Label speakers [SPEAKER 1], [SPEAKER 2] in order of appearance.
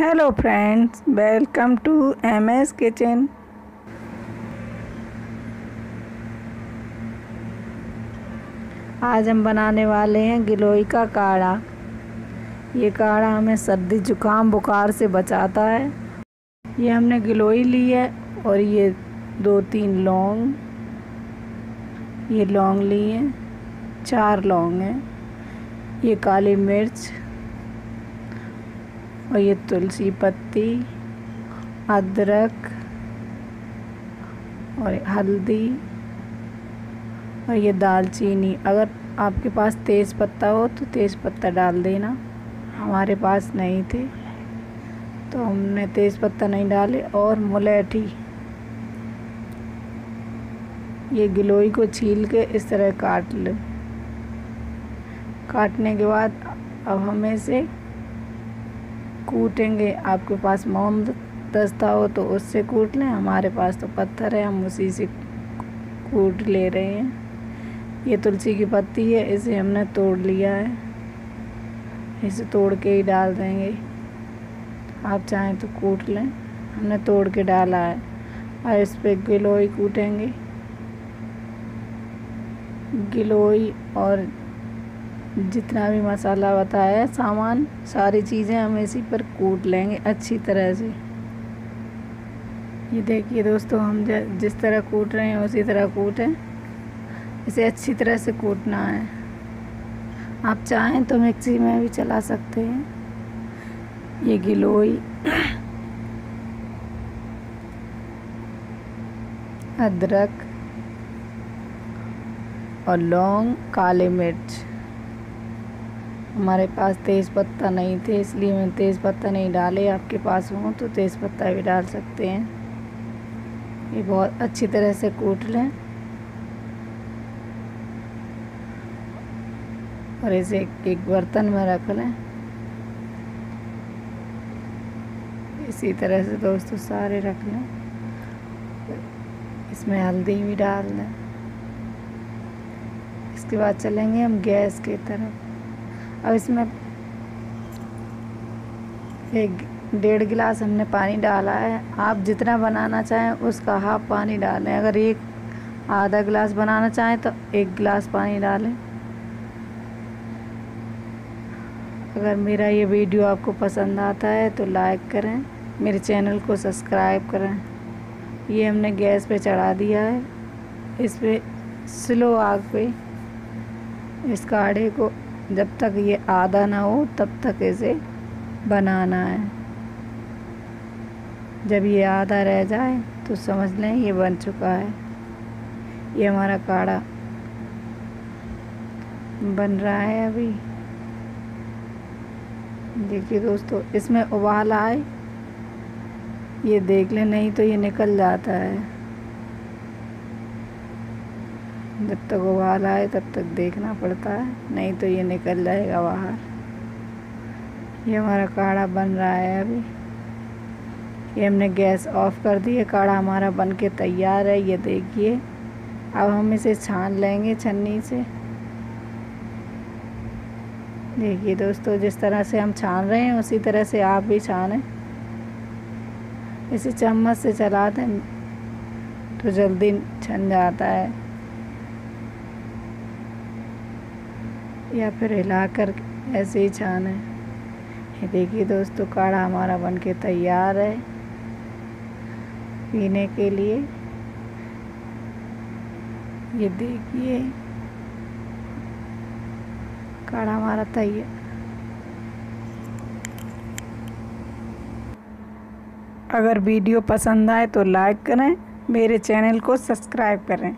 [SPEAKER 1] Hello friends, welcome to MS kitchen. आज हम बनाने वाले हैं गिलोय का काढ़ा। ये काढ़ा हमें सर्दी जुकाम बुखार से बचाता है। ये हमने गिलोय ली है और ये 2-3 लौंग, ये लौंग ली है, 4 लौंग हैं, ये काली मिर्च और ये तुलसी पत्ती, अदरक और हल्दी और ये दालचीनी। अगर आपके पास तेज़ पत्ता हो तो तेज़ पत्ता डाल देना। हमारे पास नहीं थे तो हमने तेज़ पत्ता नहीं डाले। और मुलेठी, ये गिलोय को छील के इस तरह काट ले। काटने के बाद अब हम इसे कूटेंगे। आपके पास मोम दस्ता हो तो उससे कूट लें, हमारे पास तो पत्थर है, हम उसी से कूट ले रहे हैं। ये तुलसी की पत्ती है, इसे हमने तोड़ लिया है, इसे तोड़ के ही डाल देंगे। आप चाहें तो कूट लें, हमने तोड़ के डाला है। और इस पे गिलोय कूटेंगे। गिलोय और जितना भी मसाला बताया है, सामान, सारी चीज़ें हम इसी पर कूट लेंगे अच्छी तरह से। ये देखिए दोस्तों, हम जिस तरह कूट रहे हैं उसी तरह कूटें। इसे अच्छी तरह से कूटना है। आप चाहें तो मिक्सी में भी चला सकते हैं। ये गिलोय, अदरक और लौंग, काली मिर्च। हमारे पास तेज़ पत्ता नहीं थे इसलिए मैंने तेज़ पत्ता नहीं डाले। आपके पास हो तो तेज़ पत्ता भी डाल सकते हैं। ये बहुत अच्छी तरह से कूट लें और इसे एक बर्तन में रख लें। इसी तरह से दोस्तों सारे रख लें। इसमें हल्दी भी डाल दें। इसके बाद चलेंगे हम गैस की तरफ। अब इसमें 1-1.5 गिलास हमने पानी डाला है। आप जितना बनाना चाहें उसका हाफ पानी डालें। अगर आधा गिलास बनाना चाहें तो 1 गिलास पानी डालें। अगर मेरा ये वीडियो आपको पसंद आता है तो लाइक करें, मेरे चैनल को सब्सक्राइब करें। ये हमने गैस पे चढ़ा दिया है। इस पे स्लो आग पे इस काढ़े को जब तक ये आधा ना हो तब तक इसे बनाना है। जब ये आधा रह जाए तो समझ लें ये बन चुका है। ये हमारा काढ़ा बन रहा है अभी। देखिए दोस्तों, इसमें उबाल आए ये देख लें, नहीं तो ये निकल जाता है। जब तक उबाल आए तब तक देखना पड़ता है, नहीं तो ये निकल जाएगा बाहर। ये हमारा काढ़ा बन रहा है अभी। ये हमने गैस ऑफ कर दी है। काढ़ा हमारा बन के तैयार है, ये देखिए। अब हम इसे छान लेंगे छन्नी से। देखिए दोस्तों, जिस तरह से हम छान रहे हैं उसी तरह से आप भी छानें। इसे चम्मच से चला दें तो जल्दी छन जाता है, या फिर हिलाकर ऐसे ही छानें। ये देखिए दोस्तों, काढ़ा हमारा बनके तैयार है पीने के लिए। ये देखिए, काढ़ा हमारा तैयार। अगर वीडियो पसंद आए तो लाइक करें, मेरे चैनल को सब्सक्राइब करें।